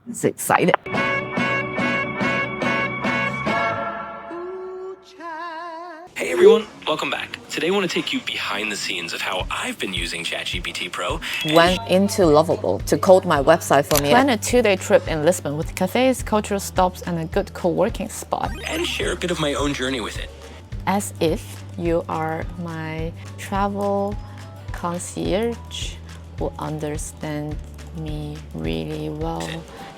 It's excited. Hey everyone, welcome back. Today I want to take you behind the scenes of how I've been using ChatGPT Pro. Went into Lovable to code my website for me. Plan a 2-day trip in Lisbon with cafes, cultural stops, and a good co-working spot. And share a bit of my own journey with it. As if you are my travel concierge who understands me really well.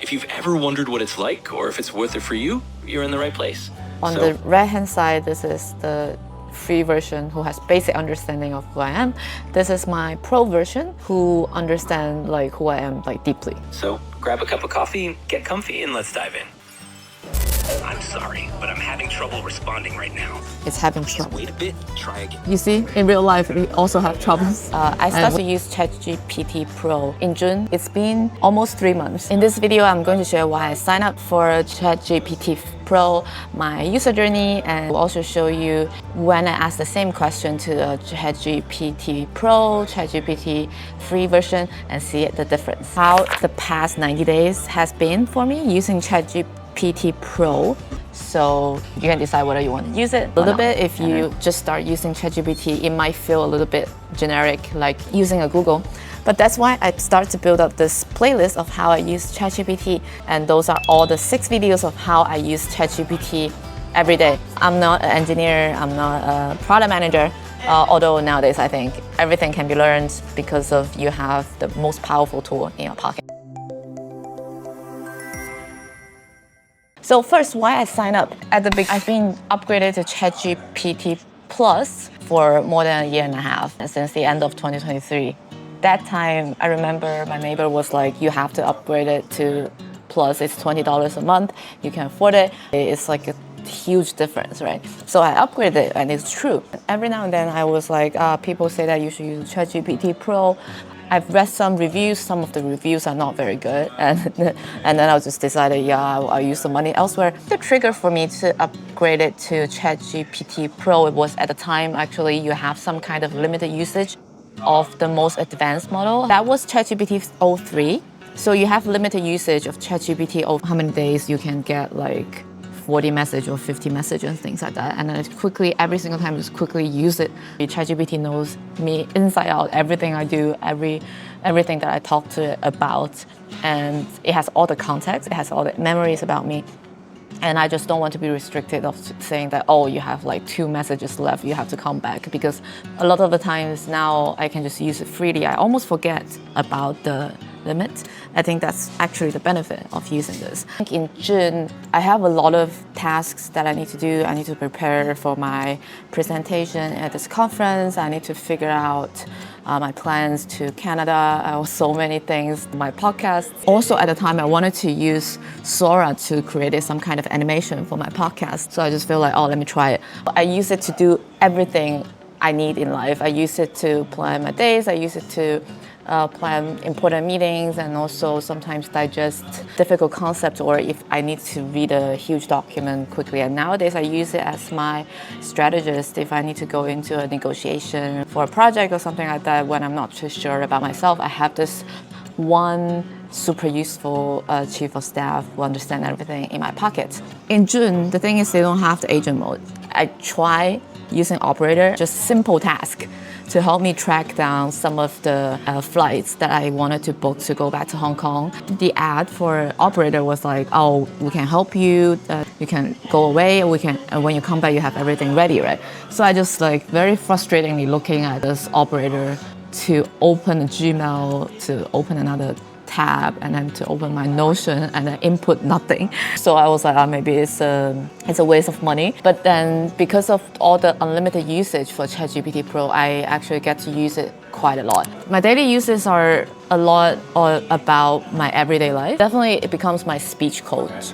If you've ever wondered what it's like or if it's worth it for you, you're in the right place. On the right-hand side, this is the free version who has basic understanding of who I am. This is my pro version who understands who I am deeply. So grab a cup of coffee, get comfy, and let's dive in. I'm sorry, but I'm having trouble responding right now. It's having trouble. Wait a bit, try again. You see, in real life, we also have troubles. I started to use ChatGPT Pro in June. It's been almost 3 months. In this video, I'm going to share why I signed up for ChatGPT Pro, my user journey, and will also show you when I ask the same question to ChatGPT Pro, ChatGPT free version, and see the difference. How the past 90 days has been for me using ChatGPT Pro. So you can decide whether you want to use it a little bit. If you just start using ChatGPT, it might feel a little bit generic, like using a Google. But that's why I started to build up this playlist of how I use ChatGPT, and those are all the 6 videos of how I use ChatGPT every day. I'm not an engineer, I'm not a product manager, although nowadays I think everything can be learned because of you have the most powerful tool in your pocket. So first, why I signed up at the beginning, I've been upgraded to ChatGPT Plus for more than 1.5 years, since the end of 2023. That time, I remember my neighbor was like, you have to upgrade it to Plus. It's $20 a month. You can afford it. It's like a huge difference, right? So I upgraded it, and it's true. Every now and then, I was like, people say that you should use ChatGPT Pro. I've read some reviews. Some of the reviews are not very good, and then I just decided, I'll use the money elsewhere. The trigger for me to upgrade it to ChatGPT Pro, it was at the time actually you have some kind of limited usage of the most advanced model. That was ChatGPT 03. So you have limited usage of ChatGPT of how many days you can get 40 message or 50 messages and things like that. And then quickly, every single time, just quickly use it. ChatGPT knows me inside out, everything I do, everything that I talk to it about. And it has all the context, it has all the memories about me. And I just don't want to be restricted of saying that, you have 2 messages left, you have to come back. Because a lot of the times now I can just use it freely. I almost forget about the limit. I think that's actually the benefit of using this. In June, I have a lot of tasks that I need to do. I need to prepare for my presentation at this conference. I need to figure out my plans to Canada, so many things, my podcast. Also at the time, I wanted to use Sora to create some kind of animation for my podcast. So I just feel like, let me try it. I use it to do everything I need in life. I use it to plan my days. I use it to plan important meetings, and also sometimes digest difficult concepts, or if I need to read a huge document quickly. And nowadays I use it as my strategist if I need to go into a negotiation for a project or something like that when I'm not too sure about myself. I have this one super useful chief of staff who understands everything in my pocket. In June, the thing is they don't have the agent mode. I try using operator, just simple task, to help me track down some of the flights that I wanted to book to go back to Hong Kong. The ad for operator was like, we can help you, you can go away, when you come back, you have everything ready, right? So I just very frustratingly looking at this operator to open a Gmail, to open another tab, and then to open my Notion and then input nothing. So I was like, maybe it's a waste of money. But then because of all the unlimited usage for ChatGPT Pro, I actually get to use it quite a lot. My daily uses are a lot about my everyday life. Definitely it becomes my speech coach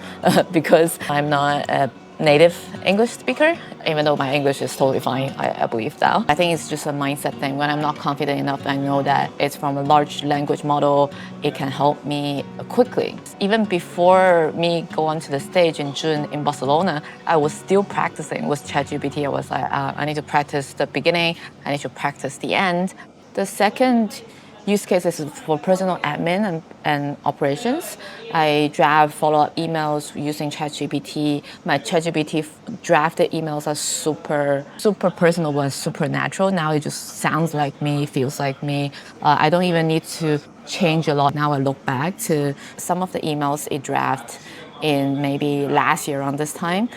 because I'm not a native English speaker, even though my English is totally fine, I believe now. I think it's just a mindset thing. When I'm not confident enough, I know that it's from a large language model, it can help me quickly. Even before me go onto the stage in June in Barcelona, I was still practicing with ChatGPT. I was like, I need to practice the beginning, I need to practice the end. The second use case is for personal admin and operations. I draft follow-up emails using ChatGPT. My ChatGPT drafted emails are super personable and super natural. Now it just sounds like me, feels like me. I don't even need to change a lot. Now I look back to some of the emails it drafted in maybe last year around this time.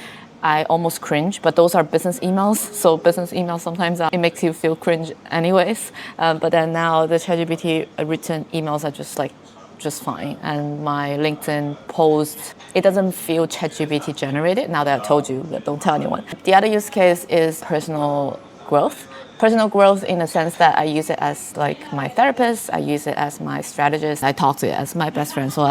I almost cringe, but those are business emails. So business emails sometimes it makes you feel cringe anyways. But then now the ChatGPT written emails are just fine. And my LinkedIn post, it doesn't feel ChatGPT generated. Now that I told you, but don't tell anyone. The other use case is personal growth. Personal growth in the sense that I use it as like my therapist. I use it as my strategist. I talk to it as my best friend. So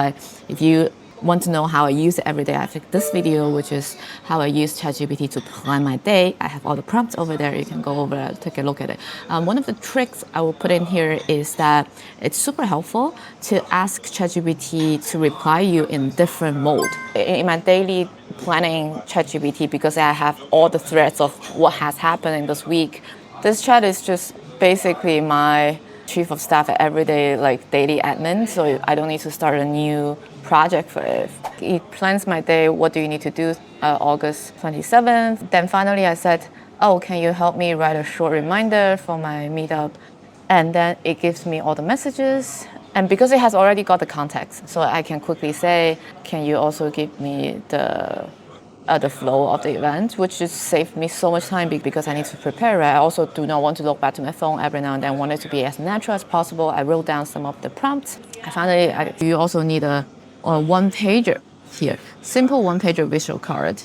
if you want to know how I use it every day, I think this video, which is how I use ChatGPT to plan my day. I have all the prompts over there. You can go over, take a look at it. One of the tricks I will put in here is that it's super helpful to ask ChatGPT to reply you in different mode. In my daily planning ChatGPT, because I have all the threads of what has happened in this week, this chat is just basically my chief of staff at everyday like daily admin, so I don't need to start a new project for it. It plans my day, what do you need to do August 27th. Then finally I said, oh, can you help me write a short reminder for my meetup? And then it gives me all the messages. And because it has already got the context, so I can quickly say, can you also give me the flow of the event, which just saved me so much time because I need to prepare. Right? I also do not want to look back to my phone every now and then. I want it to be as natural as possible. I wrote down some of the prompts. You also need a one-pager here. Simple one-pager visual card.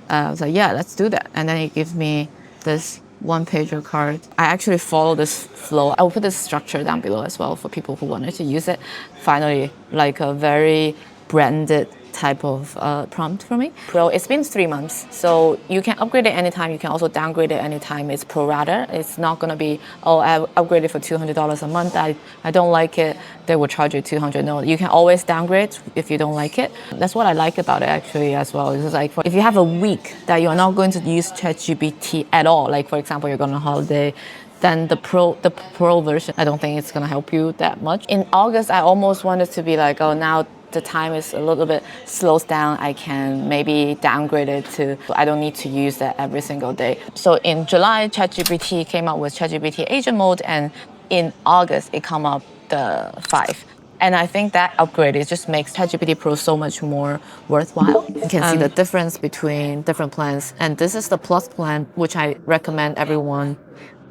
I was like, yeah, let's do that. And then it gives me this one-pager card. I actually follow this flow. I will put this structure down below as well for people who wanted to use it. Finally, like a very branded type of prompt for me. Pro, it's been 3 months, so you can upgrade it anytime. You can also downgrade it anytime. It's pro rata. It's not gonna be, oh, I upgraded for $200 a month. I don't like it, they will charge you $200. No, you can always downgrade if you don't like it. That's what I like about it actually as well. It's like if you have a week that you're not going to use ChatGPT at all, like for example, you're going on holiday, then the pro version, I don't think it's gonna help you that much. In August, I almost wanted to be like, oh, now the time is a little bit slows down, I can maybe downgrade it to, I don't need to use that every single day. So in July, ChatGPT came out with ChatGPT Agent Mode, and in August, it came up the 5. And I think that upgrade, it just makes ChatGPT Pro so much more worthwhile. You can see the difference between different plans. And this is the Plus plan, which I recommend everyone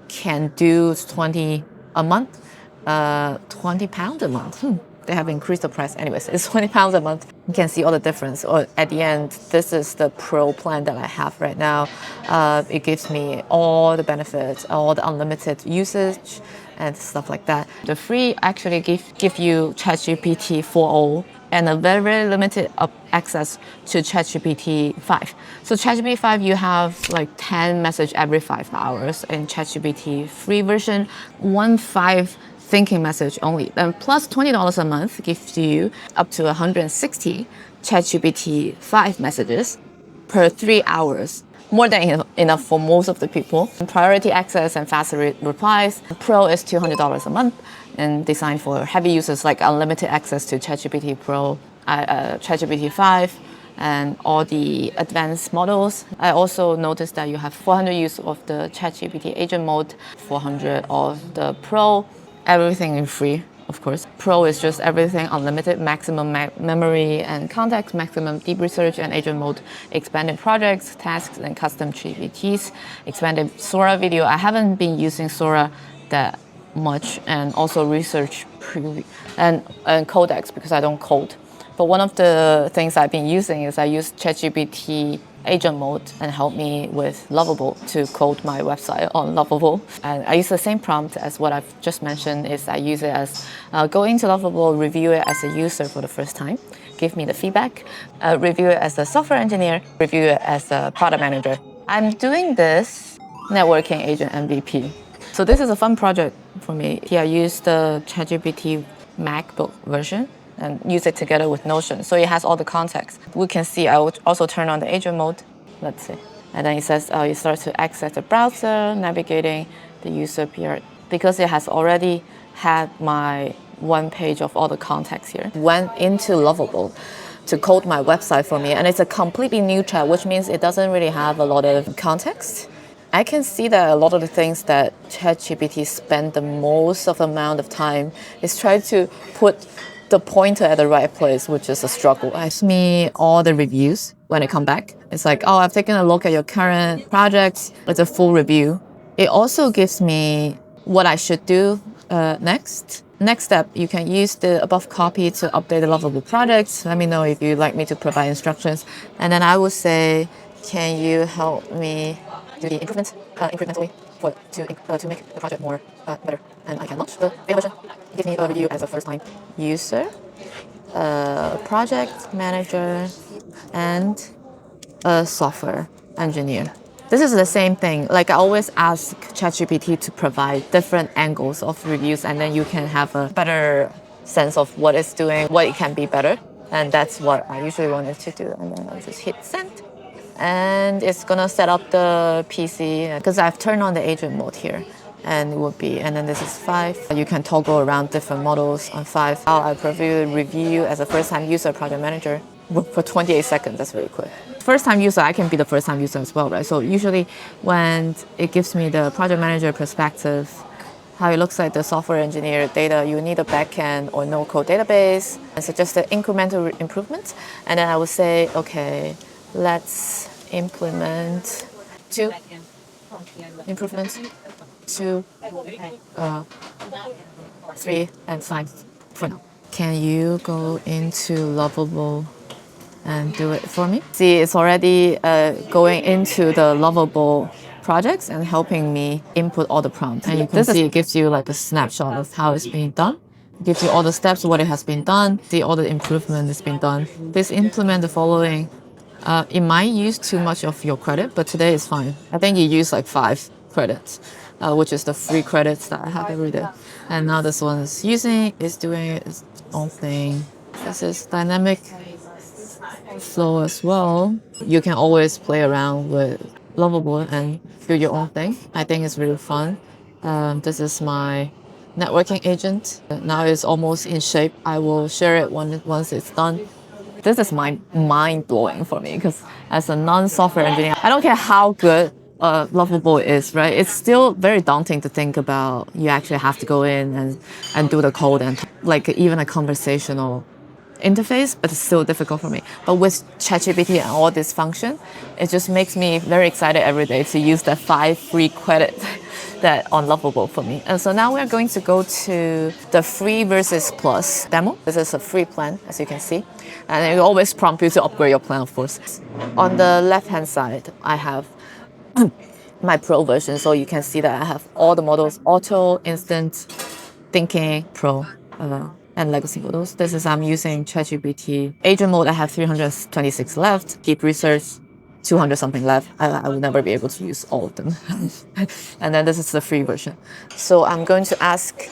can do 20 a month, 20 pounds a month. They have increased the price. Anyways, it's 20 pounds a month. You can see all the difference. Or at the end, this is the pro plan that I have right now. It gives me all the benefits, all the unlimited usage and stuff like that. The free actually give you ChatGPT 4.0 and a very, very limited access to ChatGPT 5. So ChatGPT 5, you have like 10 messages every 5 hours. In ChatGPT free version, 1.5 thinking message only. And plus $20 a month gives you up to 160 ChatGPT 5 messages per 3 hours. More than enough for most of the people. Priority access and faster replies. Pro is $200 a month and designed for heavy users, like unlimited access to ChatGPT Pro, ChatGPT 5, and all the advanced models. I also noticed that you have 400 use of the ChatGPT Agent Mode, 400 of the Pro. Everything is free, of course. Pro is just everything unlimited, maximum memory and context, maximum deep research and agent mode, expanded projects, tasks, and custom GPTs, expanded Sora video. I haven't been using Sora that much, and also research and codecs because I don't code. But one of the things I've been using is I use ChatGPT Agent Mode and help me with Lovable to code my website on Lovable. And I use the same prompt as what I've just mentioned. Is I use it as go into Lovable, review it as a user for the first time, give me the feedback, review it as a software engineer, review it as a product manager. I'm doing this networking agent MVP. So this is a fun project for me. Here I use the ChatGPT MacBook version and use it together with Notion. So it has all the context. We can see, I would also turn on the agent mode. Let's see. And then it says you start to access the browser, navigating the user period. Because it has already had my one page of all the contacts here. Went into Lovable to code my website for me, and it's a completely new chat, which means it doesn't really have a lot of context. I can see that a lot of the things that ChatGPT spend the most of amount of time is trying to put the pointer at the right place, which is a struggle. It gives me all the reviews when I come back. It's like, oh, I've taken a look at your current projects. It's a full review. It also gives me what I should do next. Next step, you can use the above copy to update the Lovable projects. Let me know if you'd like me to provide instructions. And then I would say, can you help me do the improvements incrementally to make the project more better? And I can launch the beta version. Give me a review as a first-time user, project manager, and a software engineer. This is the same thing. Like, I always ask ChatGPT to provide different angles of reviews, and then you can have a better sense of what it's doing, what it can be better. And that's what I usually wanted to do. And then I'll just hit send. And it's gonna set up the PC because I've turned on the agent mode here. And it would be, and then this is 5. You can toggle around different models on 5. I'll provide a review as a first-time user project manager for 28 seconds. That's very quick. First-time user, I can be the first-time user as well, right? So usually when it gives me the project manager perspective, how it looks like the software engineer data, you need a backend or no-code database, and suggest the incremental improvements. And then I would say, okay, let's implement 2 improvements, 2, 3, and 5 for now. Can you go into Lovable and do it for me? See, it's already going into the Lovable projects and helping me input all the prompts. And you can see it gives you like a snapshot of how it's being done. It gives you all the steps, what it has been done, see all the improvement that's been done. Please implement the following. It might use too much of your credit, but today is fine. I think you use like 5 credits, which is the free credits that I have every day. And now this one is doing its own thing. This is dynamic flow as well. You can always play around with Lovable and do your own thing. I think it's really fun. This is my networking agent. Now it's almost in shape. I will share it once it's done. This is mind-blowing for me because as a non-software engineer, I don't care how good Lovable is, right? It's still very daunting to think about. You actually have to go in and do the code and like even a conversational interface, but it's still difficult for me. But with ChatGPT and all this function, it just makes me very excited every day to use the 5 free credit that on Lovable for me. And so now we're going to go to the free versus plus demo. This is a free plan, as you can see. And it will always prompt you to upgrade your plan, of course. On the left-hand side, I have my Pro version. So you can see that I have all the models: Auto, Instant, Thinking, Pro, and legacy models. I'm using ChatGPT. Agent mode, I have 326 left. Deep research, 200 something left. I will never be able to use all of them. And then this is the free version. So I'm going to ask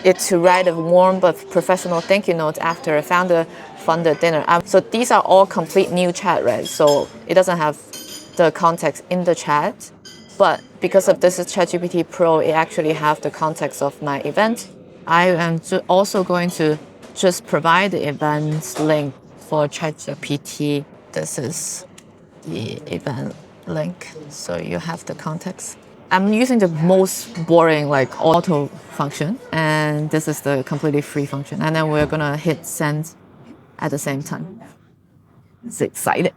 it to write a warm but professional thank you note after a founder-funded dinner. So these are all complete new chat, right? So it doesn't have the context in the chat, but because of this is ChatGPT Pro, it actually have the context of my event. I am also going to just provide the event link for ChatGPT. This is the event link, so you have the context. I'm using the most boring like auto function, and this is the completely free function. And then we're gonna hit send at the same time. It's excited.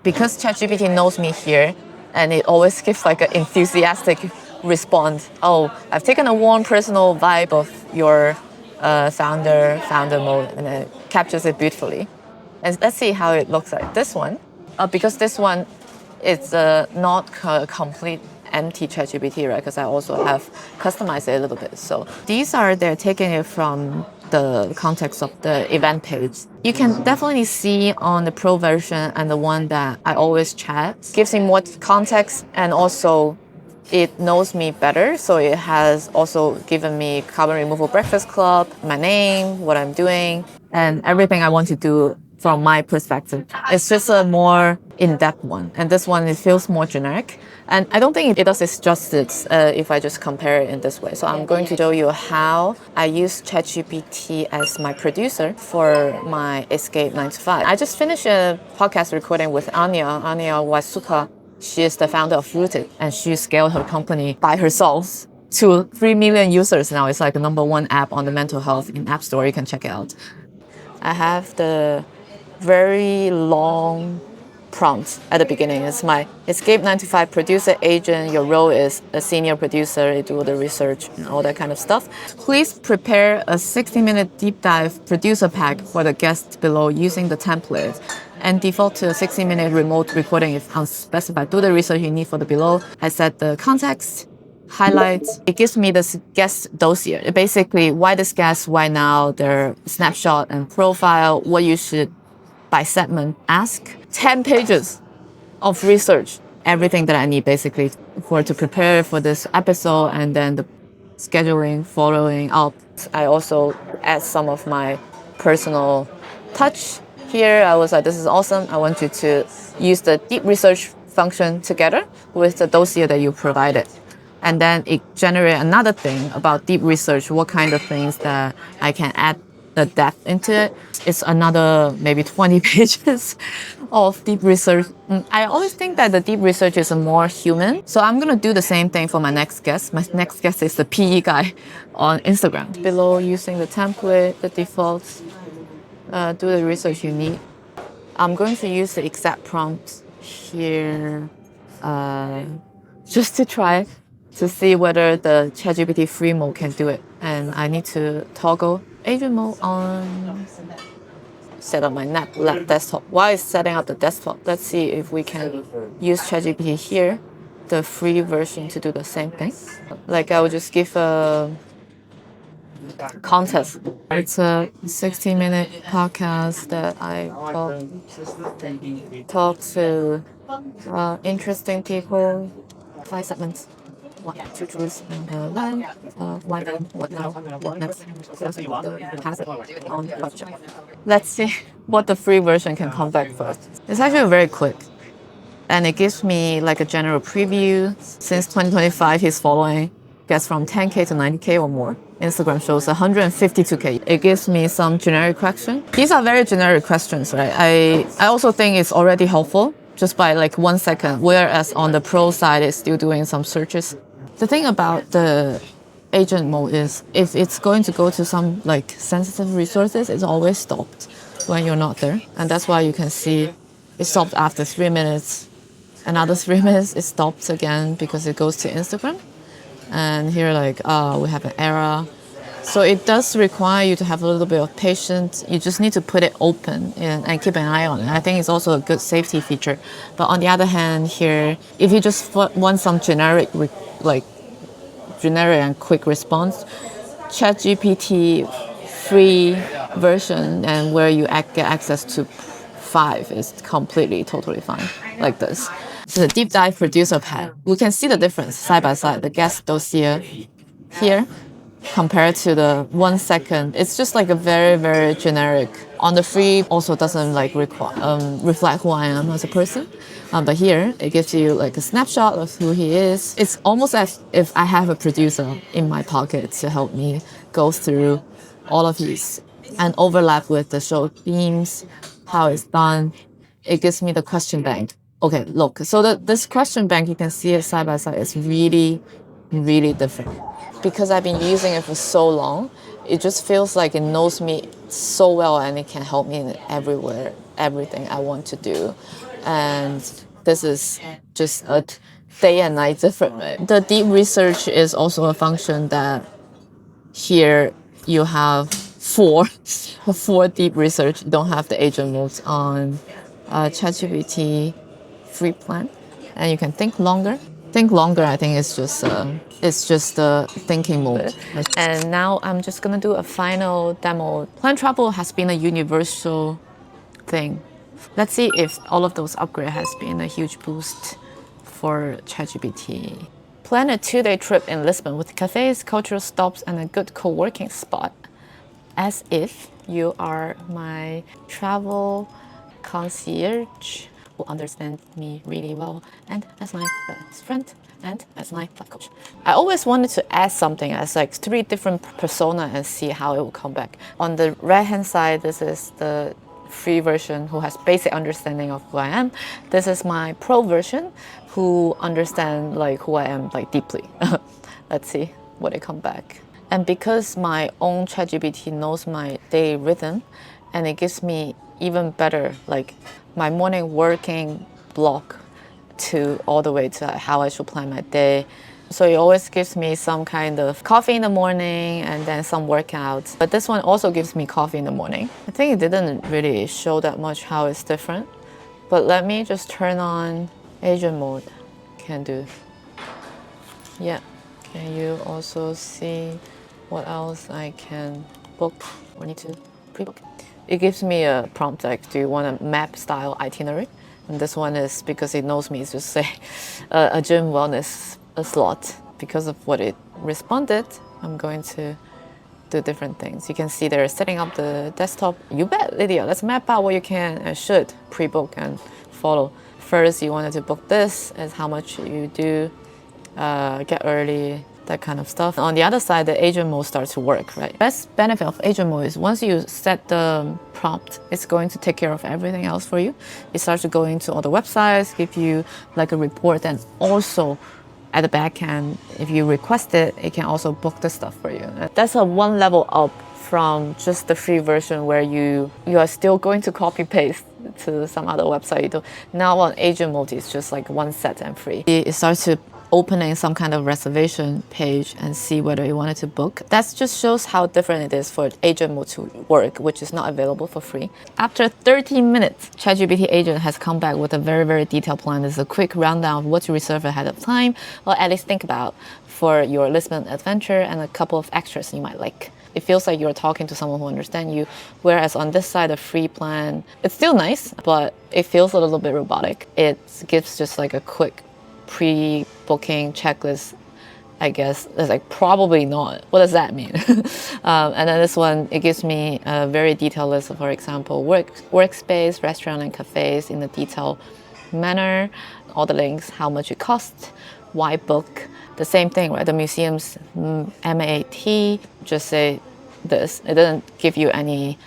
Because ChatGPT knows me here, and it always gives like an enthusiastic response. Oh, I've taken a warm personal vibe of your founder mode, and it captures it beautifully. And let's see how it looks like. This one, because this one is not complete empty ChatGPT, right? Because I also have customized it a little bit. So they're taking it from the context of the event page. You can definitely see on the Pro version and the one that I always chat, gives me more context, and also it knows me better. So it has also given me Carbon Removal Breakfast Club, my name, what I'm doing, and everything I want to do from my perspective. It's just a more in-depth one. And this one, it feels more generic. And I don't think it does its justice if I just compare it in this way. So I'm going to show you how I use ChatGPT as my producer for my Escape 9 to 5. I just finished a podcast recording with Anya Wasuka. She is the founder of Rooted, and she scaled her company by herself to 3 million users now. It's like the #1 app on the mental health in App Store. You can check it out. I have the very long prompt at the beginning. It's my Escape 9 to 5 producer agent. Your role is a senior producer. You do the research and all that kind of stuff. Please prepare a 60-minute deep dive producer pack for the guests below using the template and default to a 60-minute remote recording if unspecified. Do the research you need for the below. I set the context, highlights. It gives me this guest dossier. Basically, why this guest, why now, their snapshot and profile, what you should by segment ask. 10 pages of research, everything that I need basically to prepare for this episode, and then the scheduling, following up. I also add some of my personal touch. Here, I was like, this is awesome. I want you to use the deep research function together with the dossier that you provided. And then it generates another thing about deep research, what kind of things that I can add the depth into it. It's another maybe 20 pages of deep research. I always think that the deep research is more human. So I'm going to do the same thing for my next guest. My next guest is the PE guy on Instagram. Below, using the template, the defaults, do the research you need. I'm going to use the exact prompt here just to try to see whether the ChatGPT free mode can do it. And I need to toggle Agent Mode on, set up my lab desktop. While it's setting up the desktop, let's see if we can use ChatGPT here, the free version, to do the same thing. Like I will just give a contest. It's a 60-minute podcast that I talk to interesting people, 5 segments. What to choose land, why then, what now, what next, pass it on the question. Let's see what the free version can come back first. It's actually very quick, and it gives me like a general preview. Since 2025, his following gets from 10K to 90K or more. Instagram shows 152K. It gives me some generic questions. These are very generic questions, right? I also think it's already helpful just by like 1 second, whereas on the pro side, it's still doing some searches. The thing about the agent mode is if it's going to go to some like sensitive resources, it's always stopped when you're not there. And that's why you can see it stopped after 3 minutes. Another 3 minutes, it stops again because it goes to Instagram. And here like, we have an error. So it does require you to have a little bit of patience. You just need to put it open and keep an eye on it. I think it's also a good safety feature. But on the other hand here, if you just want some generic and quick response, ChatGPT free version and where you get access to 5 is totally fine, like this. So the deep dive producer pack, we can see the difference side by side. The guest dossier here compared to the 1 second, it's just like a very, very generic. On the free, also doesn't like reflect who I am as a person. But here, it gives you like a snapshot of who he is. It's almost as if I have a producer in my pocket to help me go through all of these and overlap with the show themes, how it's done. It gives me the question bank. Okay, look, so this question bank, you can see it side by side, it's really, really different. Because I've been using it for so long, it just feels like it knows me so well and it can help me in everything I want to do. And this is just a day and night different. Right? The deep research is also a function that here you have four deep research. You don't have the agent modes on ChatGPT free plan, and you can think longer. I think it's just the thinking mode. And now I'm just gonna do a final demo. Plan travel has been a universal thing. Let's see if all of those upgrades has been a huge boost for ChatGPT. Plan a 2-day trip in Lisbon with cafes, cultural stops, and a good co-working spot. As if you are my travel concierge. who understand me really well, and as my best friend, and as my life coach. I always wanted to add something as like 3 different persona and see how it will come back. On the right hand side, this is the free version who has basic understanding of who I am. This is my pro version who understand like who I am like deeply. Let's see what it come back. And because my own ChatGPT knows my day rhythm, and it gives me even better like my morning working block to all the way to how I should plan my day. So it always gives me some kind of coffee in the morning and then some workouts. But this one also gives me coffee in the morning. I think it didn't really show that much how it's different. But let me just turn on agent mode. Can do. Yeah. Can you also see what else I can book or need to pre-book? It gives me a prompt like, do you want a map style itinerary? And this one is because it knows me, it's just say a gym wellness slot. Because of what it responded, I'm going to do different things. You can see they're setting up the desktop. You bet, Lydia, let's map out what you can and should pre-book and follow. First, you wanted to book this as how much you do, get early, that kind of stuff. On the other side, the agent mode starts to work, right? Best benefit of agent mode is once you set the prompt, it's going to take care of everything else for you. It starts to go into all the websites, give you like a report, and also at the back end, if you request it, it can also book the stuff for you. That's a 1 level up from just the free version where you are still going to copy paste to some other website. Now on agent mode, it's just like 1 set and free. It starts to opening some kind of reservation page and see whether you wanted to book. That just shows how different it is for agent mode to work, which is not available for free. After 30 minutes, ChatGPT agent has come back with a very, very detailed plan. There's a quick rundown of what to reserve ahead of time, or at least think about for your Lisbon adventure, and a couple of extras you might like. It feels like you're talking to someone who understands you, whereas on this side, the free plan, it's still nice, but it feels a little bit robotic. It gives just like a quick pre-booking checklist, I guess. It's like probably not. What does that mean? And then this one, it gives me a very detailed list of, for example, workspace, restaurant, and cafes in a detailed manner, all the links, how much it costs, why book. The same thing, right? The museum's MAT, just say this. It doesn't give you any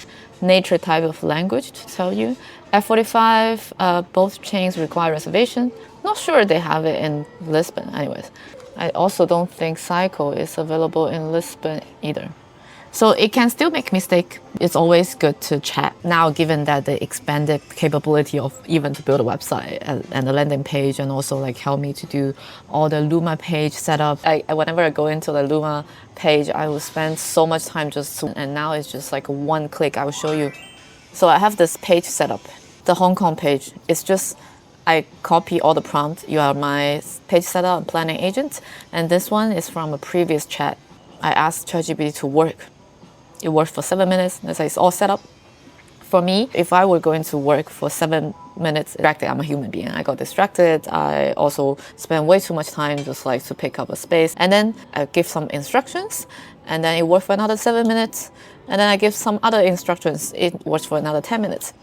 nature type of language to tell you. F45, both chains require reservation. Not sure they have it in Lisbon. Anyways, I also don't think Cycle is available in Lisbon either. So it can still make mistake. It's always good to check. Now, given that the expanded capability of even to build a website and the landing page, and also like help me to do all the Luma page setup. Whenever I go into the Luma page, I will spend so much time and now it's just like 1 click. I will show you. So I have this page set up. The Hong Kong page, it's just, I copy all the prompt. You are my page setup and planning agent. And this one is from a previous chat. I asked ChatGPT to work. It worked for 7 minutes. It's all set up. For me, if I were going to work for 7 minutes, I'm a human being. I got distracted. I also spent way too much time just like to pick up a space. And then I give some instructions, and then it worked for another 7 minutes. And then I give some other instructions. It works for another 10 minutes.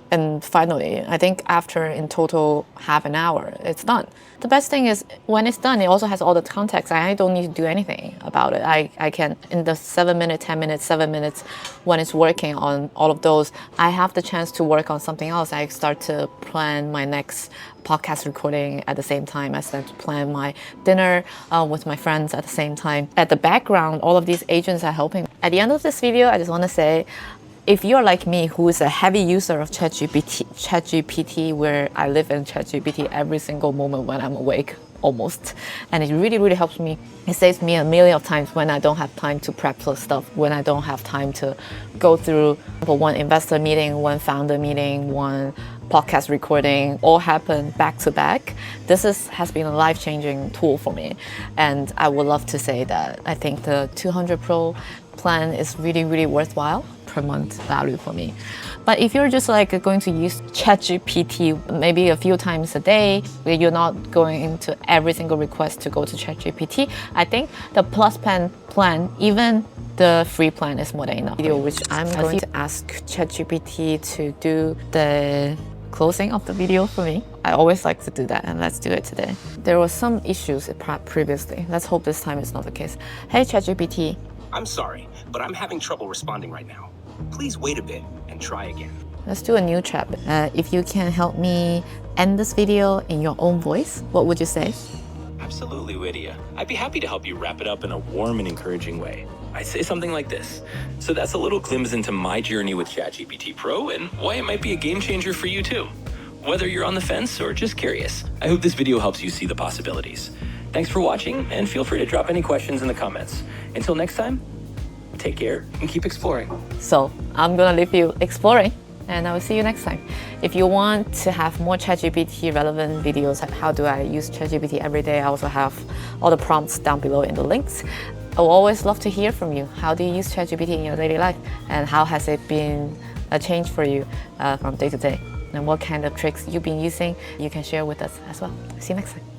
And finally, I think after in total half an hour, it's done. The best thing is when it's done, it also has all the context. I don't need to do anything about it. I can, in the 7 minutes, 10 minutes, 7 minutes, when it's working on all of those, I have the chance to work on something else. I start to plan my next podcast recording at the same time. I start to plan my dinner with my friends at the same time. At the background, all of these agents are helping. At the end of this video, I just want to say, if you're like me, who is a heavy user of ChatGPT, where I live in ChatGPT every single moment when I'm awake, almost, and it really, really helps me. It saves me a million of times when I don't have time to prep for stuff, when I don't have time to go through one investor meeting, one founder meeting, one podcast recording, all happen back to back. This has been a life-changing tool for me, and I would love to say that I think the 200 Pro plan is really, really worthwhile per month value for me. But if you're just like going to use ChatGPT maybe a few times a day, where you're not going into every single request to go to ChatGPT, I think the plus plan, even the free plan, is more than enough. Video which I'm going to ask ChatGPT to do the closing of the video for me. I always like to do that, and let's do it today. There were some issues previously. Let's hope this time it's not the case. Hey ChatGPT. I'm sorry, but I'm having trouble responding right now. Please wait a bit and try again. Let's do a new chat. If you can help me end this video in your own voice, what would you say? Absolutely, Lydia. I'd be happy to help you wrap it up in a warm and encouraging way. I'd say something like this. So that's a little glimpse into my journey with ChatGPT Pro and why it might be a game changer for you too. Whether you're on the fence or just curious, I hope this video helps you see the possibilities. Thanks for watching, and feel free to drop any questions in the comments. Until next time, take care and keep exploring. So I'm gonna leave you exploring, and I will see you next time. If you want to have more ChatGPT relevant videos, like how do I use ChatGPT every day, I also have all the prompts down below in the links. I will always love to hear from you. How do you use ChatGPT in your daily life? And how has it been a change for you from day to day? And what kind of tricks you've been using, you can share with us as well. See you next time.